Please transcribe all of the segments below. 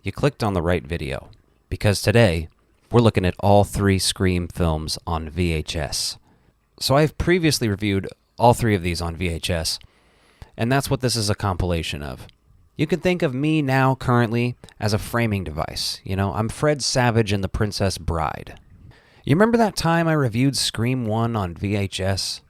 you clicked on the right video, because today we're looking at all 3 Scream films on VHS. So I've previously reviewed all 3 of these on VHS, and that's what this is a compilation of. You can think of me now currently as a framing device. You know, I'm Fred Savage in The Princess Bride. You remember that time I reviewed Scream 1 on VHS?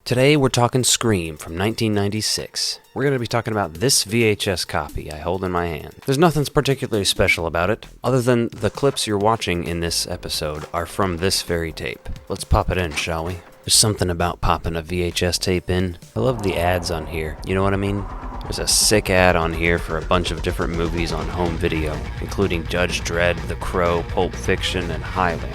Today we're talking Scream from 1996. We're going to be talking about this VHS copy I hold in my hand. There's nothing particularly special about it, other than the clips you're watching in this episode are from this very tape. Let's pop it in, shall we? There's something about popping a VHS tape in. I love the ads on here, you know what I mean? There's a sick ad on here for a bunch of different movies on home video, including Judge Dredd, The Crow, Pulp Fiction, and Highlander.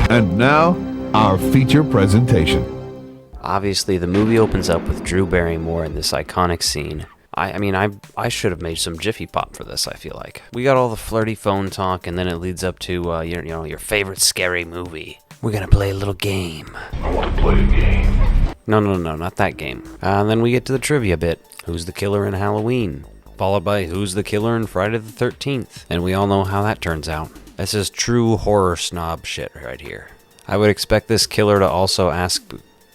And now, our feature presentation. Obviously, the movie opens up with Drew Barrymore in this iconic scene. I should have made some Jiffy Pop for this, I feel like. We got all the flirty phone talk, and then it leads up to, your favorite scary movie. We're gonna play a little game. I want to play a game. No, not that game. And then we get to the trivia bit. Who's the killer in Halloween? Followed by who's the killer in Friday the 13th? And we all know how that turns out. This is true horror snob shit right here. I would expect this killer to also ask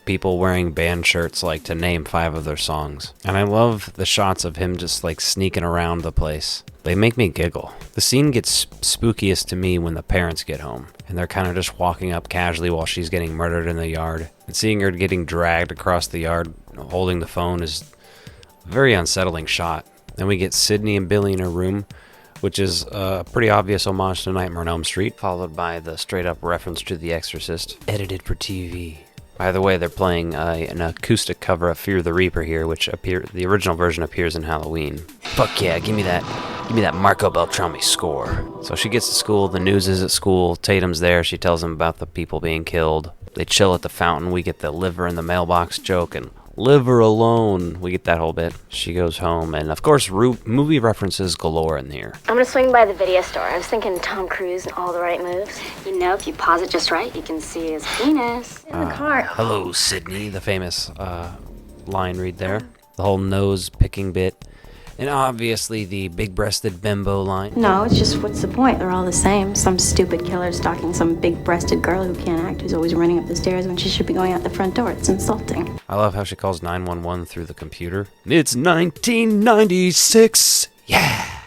people wearing band shirts to name 5 of their songs. And I love the shots of him just sneaking around the place. They make me giggle. The scene gets spookiest to me when the parents get home, and they're kind of just walking up casually while she's getting murdered in the yard. And seeing her getting dragged across the yard, holding the phone, is a very unsettling shot. Then we get Sydney and Billy in her room, which is a pretty obvious homage to Nightmare on Elm Street, followed by the straight-up reference to The Exorcist, edited for TV. By the way, they're playing an acoustic cover of Fear the Reaper here, which the original version appears in Halloween. Fuck yeah, give me that Marco Beltrami score. So she gets to school, the news is at school, Tatum's there, she tells him about the people being killed. They chill at the fountain, we get the liver in the mailbox joke, and leave her alone. We get that whole bit. She goes home, and of course, movie references galore in here. I'm gonna swing by the video store. I was thinking Tom Cruise and all the right moves. You know, if you pause it just right, you can see his penis in the car. Hello, Sydney, the famous line read there. The whole nose-picking bit. And obviously the big-breasted bimbo line. No, it's just, what's the point? They're all the same. Some stupid killer stalking some big-breasted girl who can't act, who's always running up the stairs when she should be going out the front door. It's insulting. I love how she calls 911 through the computer. It's 1996! Yeah!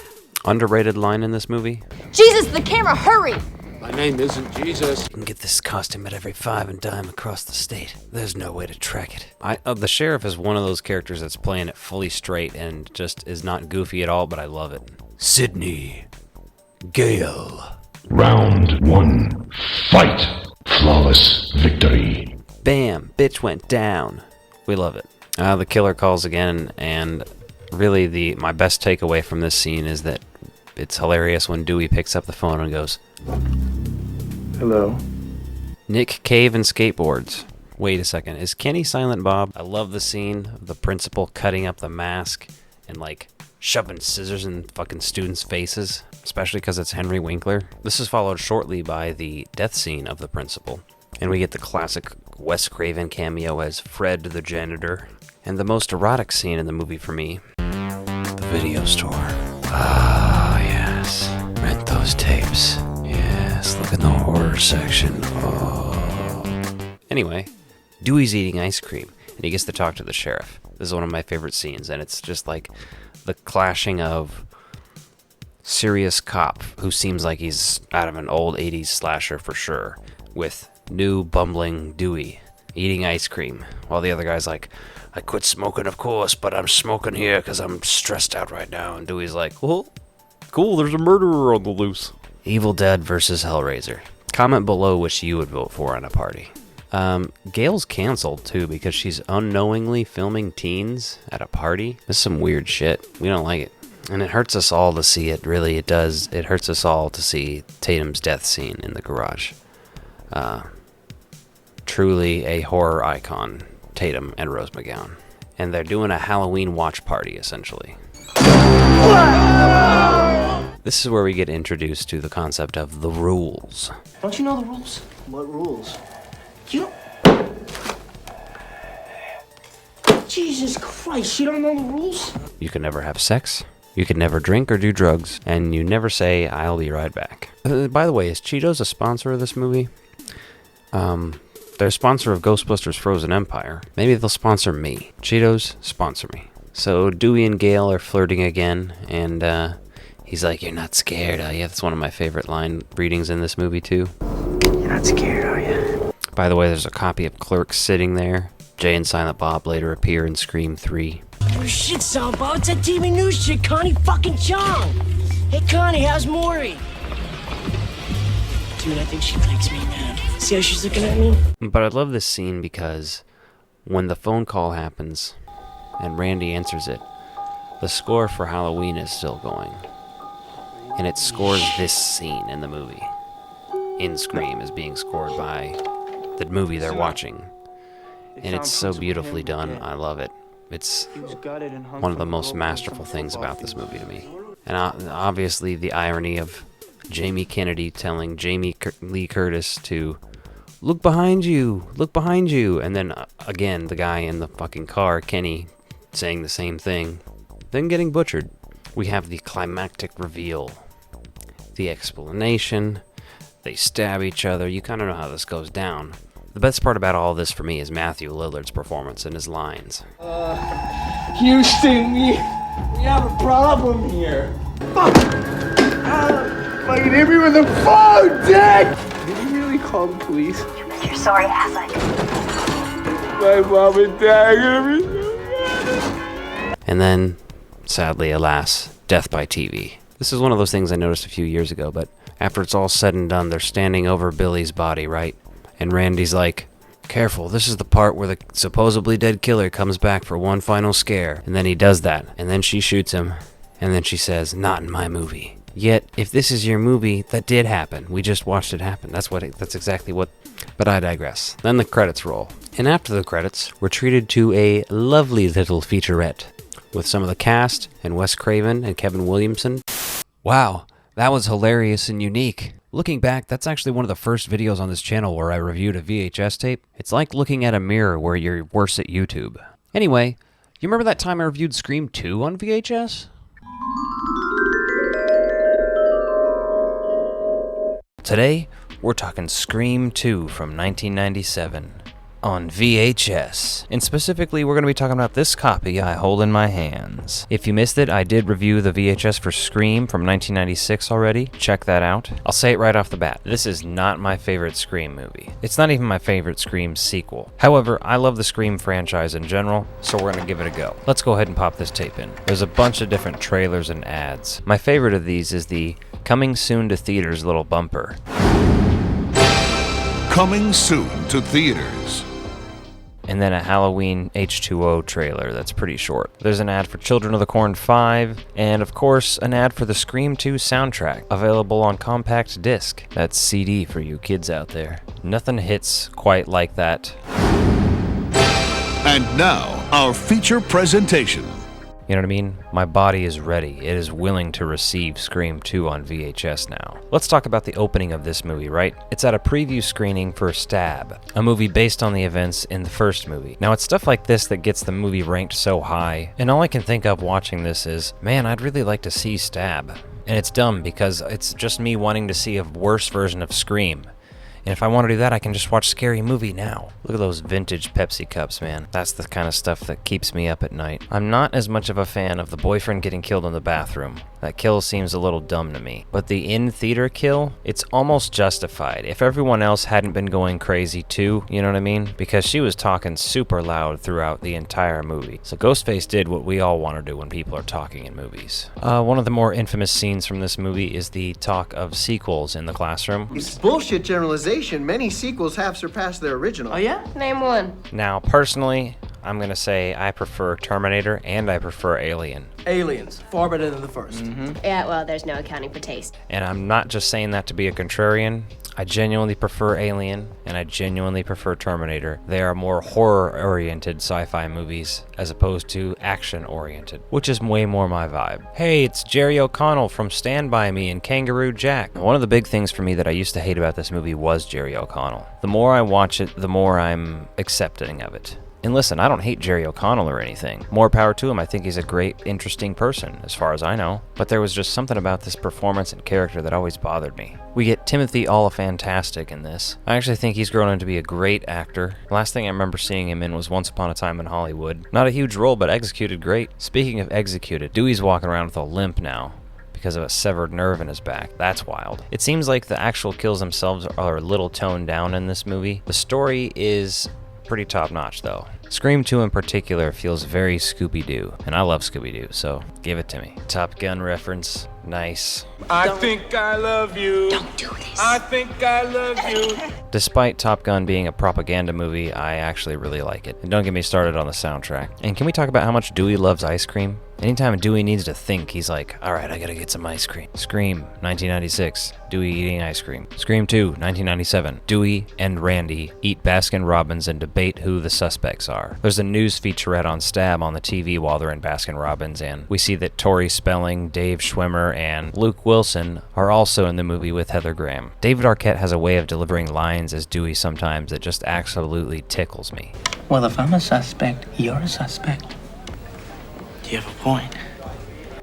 Underrated line in this movie. Jesus, the camera, hurry! My name isn't Jesus. You can get this costume at every 5 and dime across the state. There's no way to track it. The sheriff is one of those characters that's playing it fully straight and just is not goofy at all, but I love it. Sydney. Gale. Round 1. Fight. Flawless victory. Bam. Bitch went down. We love it. The killer calls again, and really my best takeaway from this scene is that it's hilarious when Dewey picks up the phone and goes, "Hello." Nick Cave and skateboards. Wait a second, is Kenny Silent Bob? I love the scene of the principal cutting up the mask and shoving scissors in fucking students' faces, especially because it's Henry Winkler. This is followed shortly by the death scene of the principal, and we get the classic Wes Craven cameo as Fred the janitor, and the most erotic scene in the movie for me, the video store. Ah, yes. Rent those tapes. Yes, look in the horror section. Oh. Anyway, Dewey's eating ice cream, and he gets to talk to the sheriff. This is one of my favorite scenes, and it's just the clashing of serious cop, who seems like he's out of an old 80s slasher for sure, with new bumbling Dewey eating ice cream, while the other guy's like, I quit smoking, of course, but I'm smoking here because I'm stressed out right now. And Dewey's like, well, cool, there's a murderer on the loose. Evil Dead versus Hellraiser. Comment below which you would vote for on a party. Gail's canceled, too, because she's unknowingly filming teens at a party. This is some weird shit. We don't like it. And it hurts us all to see it, really, it does. It hurts us all to see Tatum's death scene in the garage. Truly a horror icon, Tatum and Rose McGowan. And they're doing a Halloween watch party, essentially. This is where we get introduced to the concept of the rules. Don't you know the rules? What rules? You don't... Jesus Christ, you don't know the rules? You can never have sex. You can never drink or do drugs. And you never say, I'll be right back. By the way, is Cheetos a sponsor of this movie? They're a sponsor of Ghostbusters Frozen Empire. Maybe they'll sponsor me. Cheetos, sponsor me. So Dewey and Gale are flirting again, and he's like, "You're not scared, are you?" That's one of my favorite line readings in this movie, too. You're not scared, are you? By the way, there's a copy of Clerks sitting there. Jay and Silent Bob later appear in Scream 3. Oh shit, Salvo, it's that TV news shit, Connie fucking Chung! Hey Connie, how's Maury? Dude, I think she likes me, man. See how she's looking at me? But I love this scene because when the phone call happens and Randy answers it, the score for Halloween is still going. And it scores this scene in the movie. In Scream is being scored by the movie they're watching. And it's so beautifully done. I love it. It's one of the most masterful things about this movie to me. And obviously the irony of Jamie Kennedy telling Jamie Lee Curtis to look behind you, and then again the guy in the fucking car, Kenny, saying the same thing, then getting butchered. We have the climactic reveal, the explanation, they stab each other, you kind of know how this goes down. The best part about all this for me is Matthew Lillard's performance and his lines. Houston, we have a problem here. Fuck! Fucking hit me with the phone, Dick! Did you really call the police? You're sorry, ass. My mom and dad are gonna be so mad. And then, sadly, alas, death by TV. This is one of those things I noticed a few years ago, but after it's all said and done, they're standing over Billy's body, right? And Randy's like, "Careful, this is the part where the supposedly dead killer comes back for one final scare." And then he does that, and then she shoots him, and then she says, "Not in my movie." Yet, if this is your movie, that did happen. We just watched it happen. That's exactly what... But I digress. Then the credits roll. And after the credits, we're treated to a lovely little featurette with some of the cast and Wes Craven and Kevin Williamson. Wow, that was hilarious and unique. Looking back, that's actually one of the first videos on this channel where I reviewed a VHS tape. It's like looking at a mirror where you're worse at YouTube. Anyway, you remember that time I reviewed Scream 2 on VHS? Today, we're talking Scream 2 from 1997 on VHS. And specifically, we're going to be talking about this copy I hold in my hands. If you missed it, I did review the VHS for Scream from 1996 already. Check that out. I'll say it right off the bat. This is not my favorite Scream movie. It's not even my favorite Scream sequel. However, I love the Scream franchise in general, so we're going to give it a go. Let's go ahead and pop this tape in. There's a bunch of different trailers and ads. My favorite of these is the "Coming Soon to Theaters" little bumper. Coming soon to theaters. And then a Halloween H2O trailer that's pretty short. There's an ad for Children of the Corn 5, and of course, an ad for the Scream 2 soundtrack, available on compact disc. That's CD for you kids out there. Nothing hits quite like that. And now, our feature presentation. You know what I mean? My body is ready. It is willing to receive Scream 2 on VHS now. Let's talk about the opening of this movie, right? It's at a preview screening for Stab, a movie based on the events in the first movie. Now, it's stuff like this that gets the movie ranked so high, and all I can think of watching this is, man, I'd really like to see Stab. And it's dumb because it's just me wanting to see a worse version of Scream. And if I want to do that, I can just watch Scary Movie now. Look at those vintage Pepsi cups, man. That's the kind of stuff that keeps me up at night. I'm not as much of a fan of the boyfriend getting killed in the bathroom. That kill seems a little dumb to me. But the in-theater kill, it's almost justified. If everyone else hadn't been going crazy too, you know what I mean? Because she was talking super loud throughout the entire movie. So Ghostface did what we all want to do when people are talking in movies. One of the more infamous scenes from this movie is the talk of sequels in the classroom. It's bullshit generalization. Many sequels have surpassed their original. Oh yeah? Name one. Now, personally, I'm gonna say I prefer Terminator and I prefer Alien. Aliens, far better than the first. Yeah, well, there's no accounting for taste. And I'm not just saying that to be a contrarian. I genuinely prefer Alien, and I genuinely prefer Terminator. They are more horror-oriented sci-fi movies, as opposed to action-oriented, which is way more my vibe. Hey, it's Jerry O'Connell from Stand By Me and Kangaroo Jack. One of the big things for me that I used to hate about this movie was Jerry O'Connell. The more I watch it, the more I'm accepting of it. And listen, I don't hate Jerry O'Connell or anything. More power to him, I think he's a great, interesting person, as far as I know. But there was just something about this performance and character that always bothered me. We get Timothy Olyphantastic in this. I actually think he's grown into be a great actor. Last thing I remember seeing him in was Once Upon a Time in Hollywood. Not a huge role, but executed great. Speaking of executed, Dewey's walking around with a limp now because of a severed nerve in his back. That's wild. It seems like the actual kills themselves are a little toned down in this movie. The story is pretty top-notch, though. Scream 2 in particular feels very Scooby-Doo, and I love Scooby-Doo, so give it to me. Top Gun reference, nice. I think I love you. Don't do this. I think I love you. Despite Top Gun being a propaganda movie, I actually really like it. And don't get me started on the soundtrack. And can we talk about how much Dewey loves ice cream? Anytime Dewey needs to think, he's like, alright, I gotta get some ice cream. Scream, 1996, Dewey eating ice cream. Scream 2, 1997, Dewey and Randy eat Baskin-Robbins and debate who the suspects are. There's a news featurette on Stab on the TV while they're in Baskin-Robbins, and we see that Tori Spelling, Dave Schwimmer, and Luke Wilson are also in the movie with Heather Graham. David Arquette has a way of delivering lines as Dewey sometimes that just absolutely tickles me. Well, if I'm a suspect, you're a suspect. You have a point.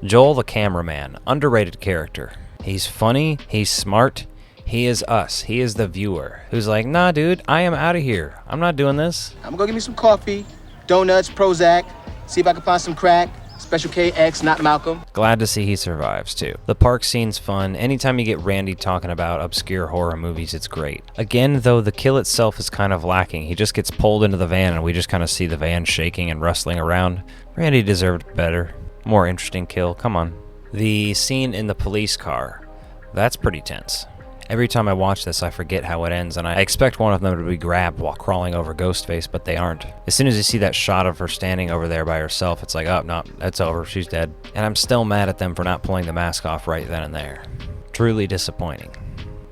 Joel the cameraman, underrated character. He's funny, he's smart, he is us, he is the viewer, who's like, nah dude, I am out of here, I'm not doing this. I'm gonna go get me some coffee, donuts, Prozac, see if I can find some crack. Special KX, not Malcolm. Glad to see he survives too. The park scene's fun. Anytime you get Randy talking about obscure horror movies, it's great. Again, though, the kill itself is kind of lacking. He just gets pulled into the van and we just kind of see the van shaking and rustling around. Randy deserved better. More interesting kill, come on. The scene in the police car, that's pretty tense. Every time I watch this, I forget how it ends, and I expect one of them to be grabbed while crawling over Ghostface, but they aren't. As soon as you see that shot of her standing over there by herself, it's like, oh, no, it's over, she's dead. And I'm still mad at them for not pulling the mask off right then and there. Truly disappointing.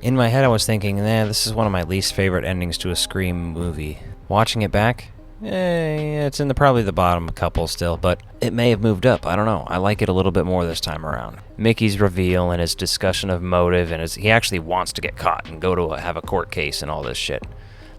In my head, I was thinking, this is one of my least favorite endings to a Scream movie. Watching it back, it's in probably the bottom couple still, but it may have moved up. I don't know. I like it a little bit more this time around. Mickey's reveal and his discussion of motive, and he actually wants to get caught and go to have a court case and all this shit.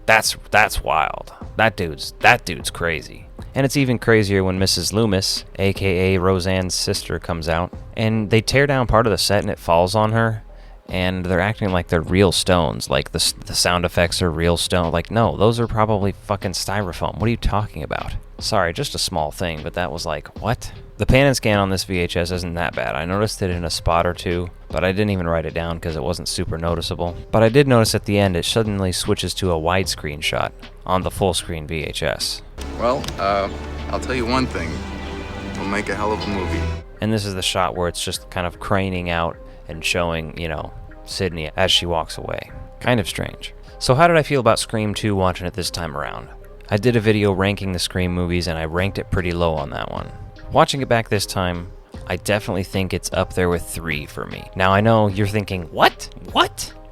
That's wild. That dude's crazy. And it's even crazier when Mrs. Loomis, aka Roseanne's sister, comes out, and they tear down part of the set and it falls on her. And they're acting like they're real stones, like the sound effects are real stone. Like, no, those are probably fucking styrofoam. What are you talking about? Sorry, just a small thing, but that was like, what? The pan and scan on this VHS isn't that bad. I noticed it in a spot or two, but I didn't even write it down because it wasn't super noticeable. But I did notice at the end it suddenly switches to a widescreen shot on the full screen VHS. Well, I'll tell you one thing. We'll make a hell of a movie. And this is the shot where it's just kind of craning out and showing, Sydney as she walks away. Kind of strange. So how did I feel about Scream 2 watching it this time around? I did a video ranking the Scream movies and I ranked it pretty low on that one. Watching it back this time, I definitely think it's up there with 3 for me. Now I know you're thinking, what?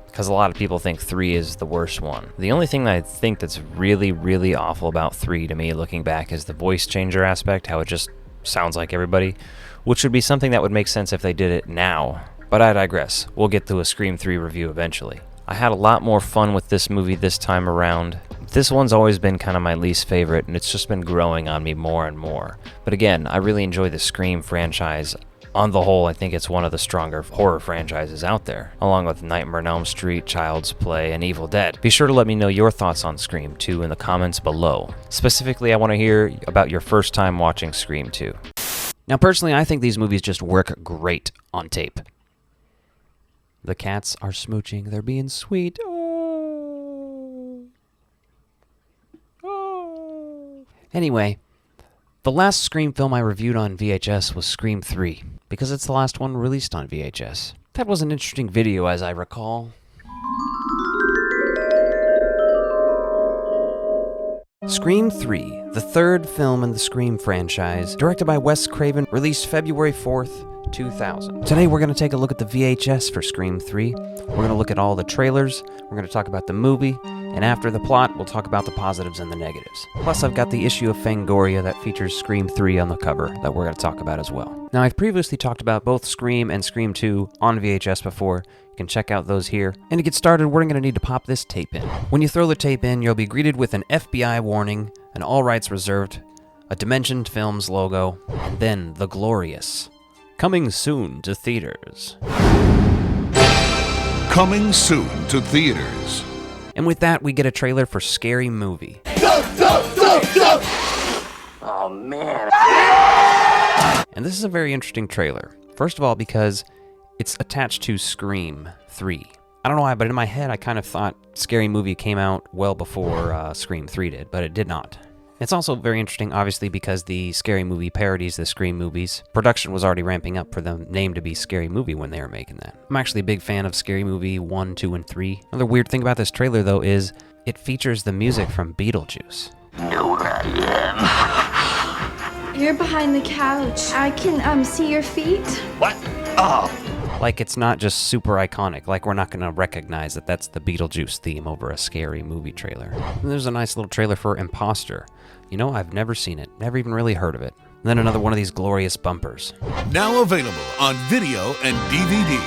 Because a lot of people think 3 is the worst one. The only thing that I think that's really, really awful about 3 to me looking back is the voice changer aspect, how it just sounds like everybody, which would be something that would make sense if they did it now. But I digress. We'll get to a Scream 3 review eventually. I had a lot more fun with this movie this time around. This one's always been kind of my least favorite, and it's just been growing on me more and more. But again, I really enjoy the Scream franchise. On the whole, I think it's one of the stronger horror franchises out there, along with Nightmare on Elm Street, Child's Play, and Evil Dead. Be sure to let me know your thoughts on Scream 2 in the comments below. Specifically, I want to hear about your first time watching Scream 2. Now, personally, I think these movies just work great on tape. The cats are smooching. They're being sweet. Oh. Anyway, the last Scream film I reviewed on VHS was Scream 3, because it's the last one released on VHS. That was an interesting video, as I recall. Scream 3, the third film in the Scream franchise, directed by Wes Craven, released February 4th, 2000. Today we're going to take a look at the VHS for Scream 3. We're going to look at all the trailers, we're going to talk about the movie, and after the plot, we'll talk about the positives and the negatives. Plus, I've got the issue of Fangoria that features Scream 3 on the cover that we're going to talk about as well. Now, I've previously talked about both Scream and Scream 2 on VHS before. You can check out those here. And to get started, we're going to need to pop this tape in. When you throw the tape in, you'll be greeted with an FBI warning an all rights reserved, a Dimension Films logo, and then the glorious coming soon to theaters. Coming soon to theaters. And with that, we get a trailer for Scary Movie. Oh, man. And this is a very interesting trailer. First of all, because it's attached to Scream 3. I don't know why, but in my head, I kind of thought Scary Movie came out well before Scream 3 did, but it did not. It's also very interesting, obviously, because the Scary Movie parodies the Scream movies. Production was already ramping up for the name to be Scary Movie when they were making that. I'm actually a big fan of Scary Movie 1, 2, and 3. Another weird thing about this trailer, though, is it features the music from Beetlejuice. Know where I am. You're behind the couch. I can see your feet. What? Oh. Like, it's not just super iconic. Like, we're not going to recognize that that's the Beetlejuice theme over a Scary Movie trailer. And there's a nice little trailer for Imposter. You know, I've never seen it, never even really heard of it. And then another one of these glorious bumpers. Now available on video and DVD.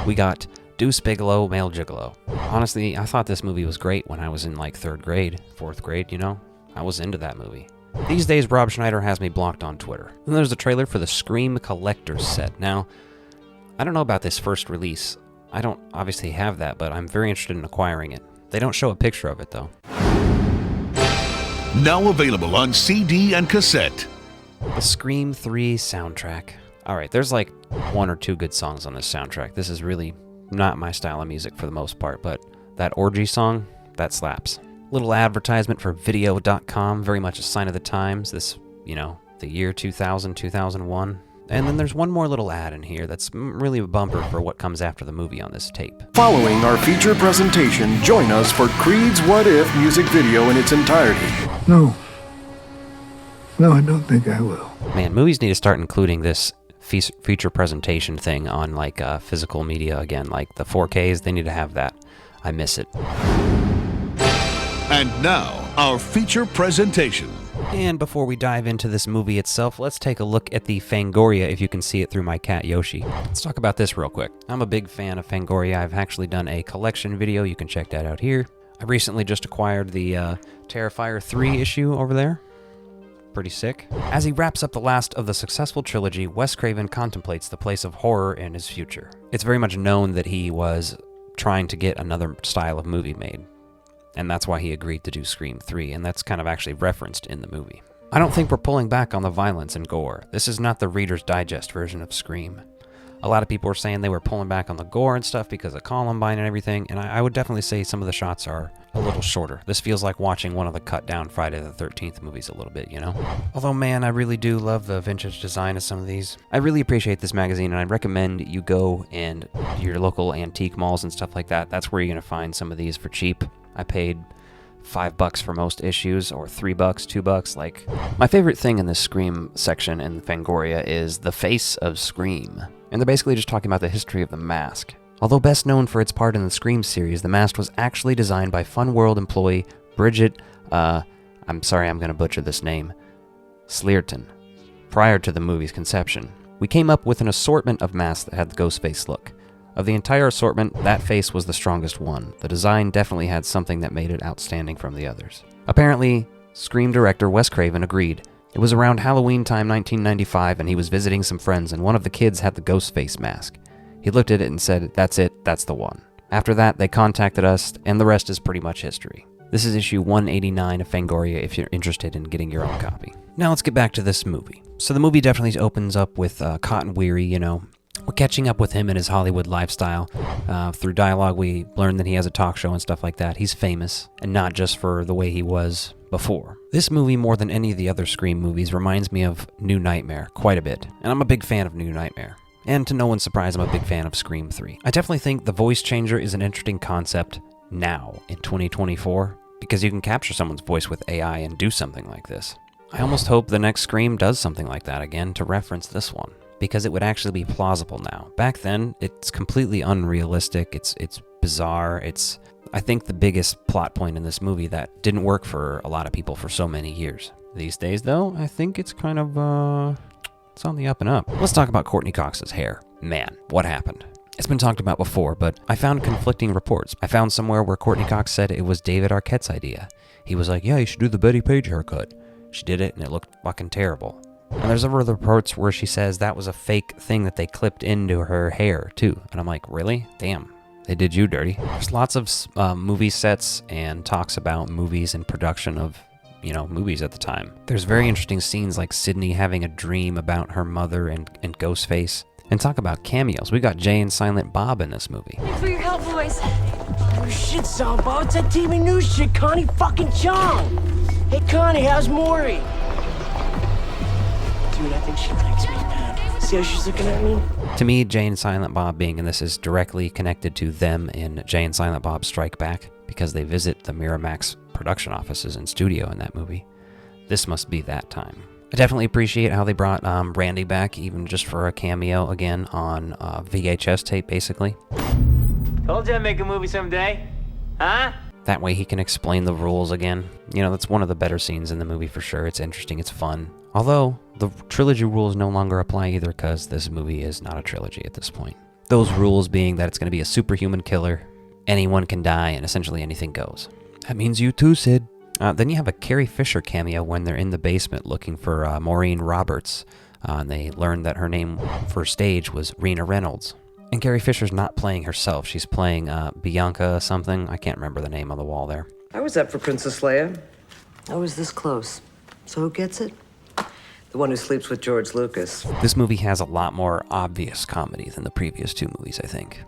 We got Deuce Bigalow, Male Gigolo. Honestly, I thought this movie was great when I was in like 3rd grade, 4th grade, you know? I was into that movie. These days, Rob Schneider has me blocked on Twitter. And there's a trailer for the Scream Collector's Set. Now, I don't know about this first release. I don't obviously have that, but I'm very interested in acquiring it. They don't show a picture of it, though. Now available on CD and cassette. The Scream 3 soundtrack. Alright, there's like 1 or 2 good songs on this soundtrack. This is really not my style of music for the most part, but that orgy song, that slaps. Little advertisement for video.com, very much a sign of the times. This, you know, the year 2000, 2001. And then there's one more little ad in here that's really a bumper for what comes after the movie on this tape. Following our feature presentation, join us for Creed's What If music video in its entirety. No, I don't think I will. Man, movies need to start including this feature presentation thing on like physical media again, like the 4Ks, they need to have that. I miss it. And now, our feature presentation. And before we dive into this movie itself, let's take a look at the Fangoria, if you can see it through my cat Yoshi. Let's talk about this real quick. I'm a big fan of Fangoria. I've actually done a collection video. You can check that out here. I recently just acquired the Terrifier 3 issue over there. Pretty sick. As he wraps up the last of the successful trilogy, Wes Craven contemplates the place of horror in his future. It's very much known that he was trying to get another style of movie made. And that's why he agreed to do Scream 3, and that's kind of actually referenced in the movie. I don't think we're pulling back on the violence and gore. This is not the Reader's Digest version of Scream. A lot of people were saying they were pulling back on the gore and stuff because of Columbine and everything, and I would definitely say some of the shots are a little shorter. This feels like watching one of the cut-down Friday the 13th movies a little bit, you know? Although, man, I really do love the vintage design of some of these. I really appreciate this magazine, and I'd recommend you go and your local antique malls and stuff like that. That's where you're going to find some of these for cheap. I paid $5 for most issues, or $3, $2. Like, my favorite thing in this Scream section in Fangoria is the face of Scream. And they're basically just talking about the history of the mask. Although best known for its part in the Scream series, the mask was actually designed by Fun World employee Bridget, I'm sorry I'm going to butcher this name, Slearton, prior to the movie's conception. We came up with an assortment of masks that had the ghost face look. Of the entire assortment, that face was the strongest one. The design definitely had something that made it outstanding from the others. Apparently, Scream director Wes Craven agreed. It was around Halloween time 1995 and he was visiting some friends and one of the kids had the ghost face mask. He looked at it and said, "That's it, that's the one." After that, they contacted us and the rest is pretty much history. This is issue 189 of Fangoria if you're interested in getting your own copy. Now let's get back to this movie. So the movie definitely opens up with Cotton Weary, you know. We're catching up with him and his Hollywood lifestyle. Through dialogue, we learn that he has a talk show and stuff like that. He's famous, and not just for the way he was before. This movie, more than any of the other Scream movies, reminds me of New Nightmare quite a bit, and I'm a big fan of New Nightmare. And to no one's surprise, I'm a big fan of Scream 3. I definitely think the voice changer is an interesting concept now, in 2024, because you can capture someone's voice with AI and do something like this. I almost hope the next Scream does something like that again to reference this one, because it would actually be plausible now. Back then, it's completely unrealistic, it's bizarre, it's, I think, the biggest plot point in this movie that didn't work for a lot of people for so many years. These days, though, I think it's kind of, it's on the up and up. Let's talk about Courtney Cox's hair. Man, what happened? It's been talked about before, but I found conflicting reports. I found somewhere where Courtney Cox said it was David Arquette's idea. he was like, yeah, you should do the Betty Page haircut. She did it, and it looked fucking terrible. And there's other reports where she says that was a fake thing that they clipped into her hair, too. And I'm like, really? Damn. They did you dirty. There's lots of movie sets and talks about movies and production of, movies at the time. There's very interesting scenes like Sydney having a dream about her mother and Ghostface. And talk about cameos. We got Jay and Silent Bob in this movie. Thanks for your help, boys. Oh shit, Samba, it's that TV news shit, Connie fucking Chung. Hey Connie, how's Maury? Dude, I think she likes me, man. See how she's looking at me? To me, Jay and Silent Bob being in this is directly connected to them in Jay and Silent Bob Strike Back, because they visit the Miramax production offices and studio in that movie. This must be that time. I definitely appreciate how they brought Randy back, even just for a cameo again on VHS tape, basically. Told you I'd make a movie someday. Huh? That way he can explain the rules again. That's one of the better scenes in the movie for sure. It's interesting, it's fun. Although, the trilogy rules no longer apply either, because this movie is not a trilogy at this point. Those rules being that it's going to be a superhuman killer, anyone can die, and essentially anything goes. That means you too, Sid. Then you have a Carrie Fisher cameo when they're in the basement looking for Maureen Roberts. And they learn that her name for stage was Rena Reynolds. And Carrie Fisher's not playing herself. She's playing Bianca something. I can't remember the name on the wall there. I was up for Princess Leia. I was this close. So who gets it? The one who sleeps with George Lucas. This movie has a lot more obvious comedy than the previous two movies, I think.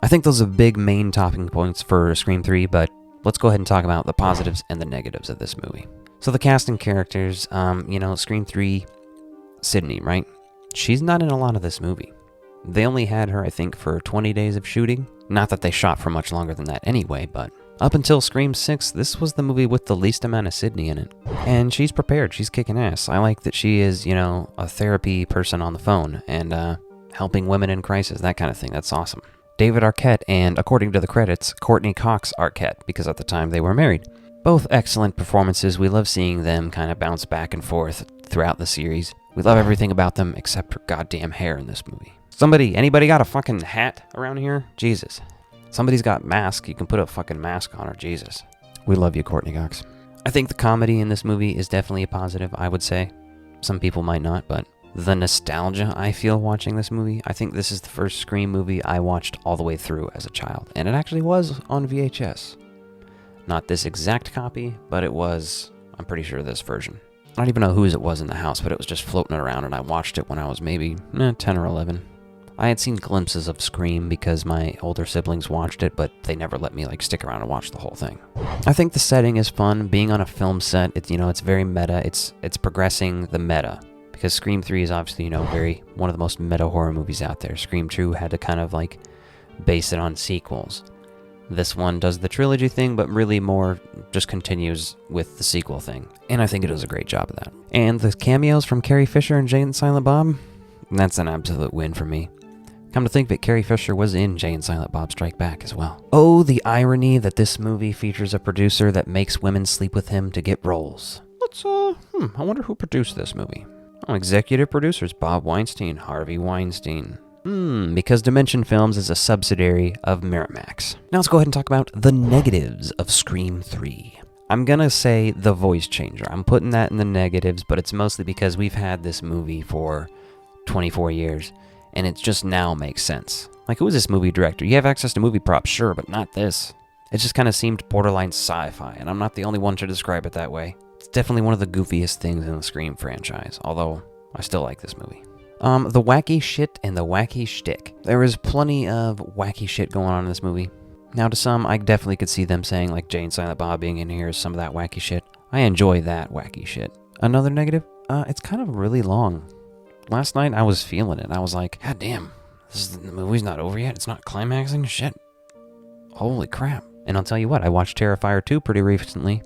I think those are big main talking points for Scream 3, but let's go ahead and talk about the positives and the negatives of this movie. So the cast and characters, Scream 3, Sydney, right? She's not in a lot of this movie. They only had her, I think, for 20 days of shooting. Not that they shot for much longer than that anyway, but up until Scream 6, this was the movie with the least amount of Sydney in it. And she's prepared. She's kicking ass. I like that she is, a therapy person on the phone and helping women in crisis, that kind of thing. That's awesome. David Arquette and, according to the credits, Courtney Cox Arquette, because at the time they were married. Both excellent performances. We love seeing them kind of bounce back and forth throughout the series. We love everything about them except her goddamn hair in this movie. Anybody got a fucking hat around here? Jesus. Somebody's got mask. You can put a fucking mask on her. Jesus. We love you, Courtney Cox. I think the comedy in this movie is definitely a positive, I would say. Some people might not, but the nostalgia I feel watching this movie, I think this is the first Scream movie I watched all the way through as a child. And it actually was on VHS. Not this exact copy, but it was, I'm pretty sure, this version. I don't even know whose it was in the house, but it was just floating around, and I watched it when I was maybe 10 or 11. I had seen glimpses of Scream because my older siblings watched it, but they never let me stick around and watch the whole thing. I think the setting is fun. Being on a film set, it's very meta. It's progressing the meta. Because Scream 3 is obviously, one of the most meta horror movies out there. Scream 2 had to kind of base it on sequels. This one does the trilogy thing, but really more just continues with the sequel thing. And I think it does a great job of that. And the cameos from Carrie Fisher and Jay and Silent Bob, that's an absolute win for me. Come to think that Carrie Fisher was in Jay and Silent Bob Strike Back as well. Oh, the irony that this movie features a producer that makes women sleep with him to get roles. I wonder who produced this movie. Oh, executive producers Bob Weinstein, Harvey Weinstein. Because Dimension Films is a subsidiary of Miramax. Now let's go ahead and talk about the negatives of Scream 3. I'm gonna say the voice changer. I'm putting that in the negatives, but it's mostly because we've had this movie for 24 years, and it just now makes sense. Who is this movie director? You have access to movie props, sure, but not this. It just kind of seemed borderline sci-fi, and I'm not the only one to describe it that way. It's definitely one of the goofiest things in the Scream franchise, although I still like this movie. The wacky shit and the wacky shtick. There is plenty of wacky shit going on in this movie. Now, to some, I definitely could see them saying, Jay and Silent Bob being in here is some of that wacky shit. I enjoy that wacky shit. Another negative? It's kind of really long. Last night, I was feeling it. I was like, God damn, the movie's not over yet? It's not climaxing? Shit. Holy crap. And I'll tell you what, I watched Terrifier 2 pretty recently.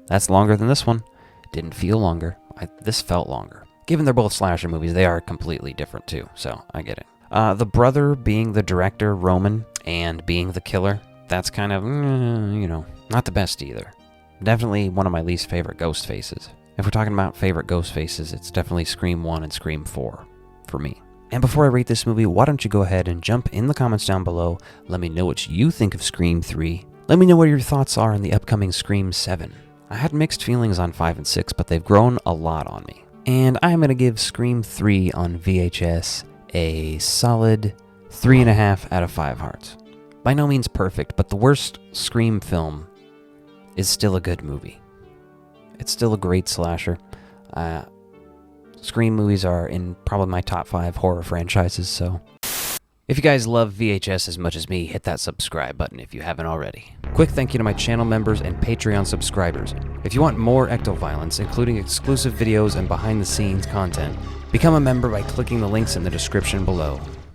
That's longer than this one. Didn't feel longer. This felt longer. Given they're both slasher movies, they are completely different too, so I get it. The brother being the director, Roman, and being the killer, that's kind of, not the best either. Definitely one of my least favorite ghost faces. If we're talking about favorite ghost faces, it's definitely Scream 1 and Scream 4 for me. And before I rate this movie, why don't you go ahead and jump in the comments down below. Let me know what you think of Scream 3. Let me know what your thoughts are on the upcoming Scream 7. I had mixed feelings on 5 and 6, but they've grown a lot on me. And I'm going to give Scream 3 on VHS a solid 3.5 out of 5 hearts. By no means perfect, but the worst Scream film is still a good movie. It's still a great slasher. Scream movies are in probably my top 5 horror franchises, so... If you guys love VHS as much as me, hit that subscribe button if you haven't already. Quick thank you to my channel members and Patreon subscribers. If you want more ectoviolence, including exclusive videos and behind-the-scenes content, become a member by clicking the links in the description below.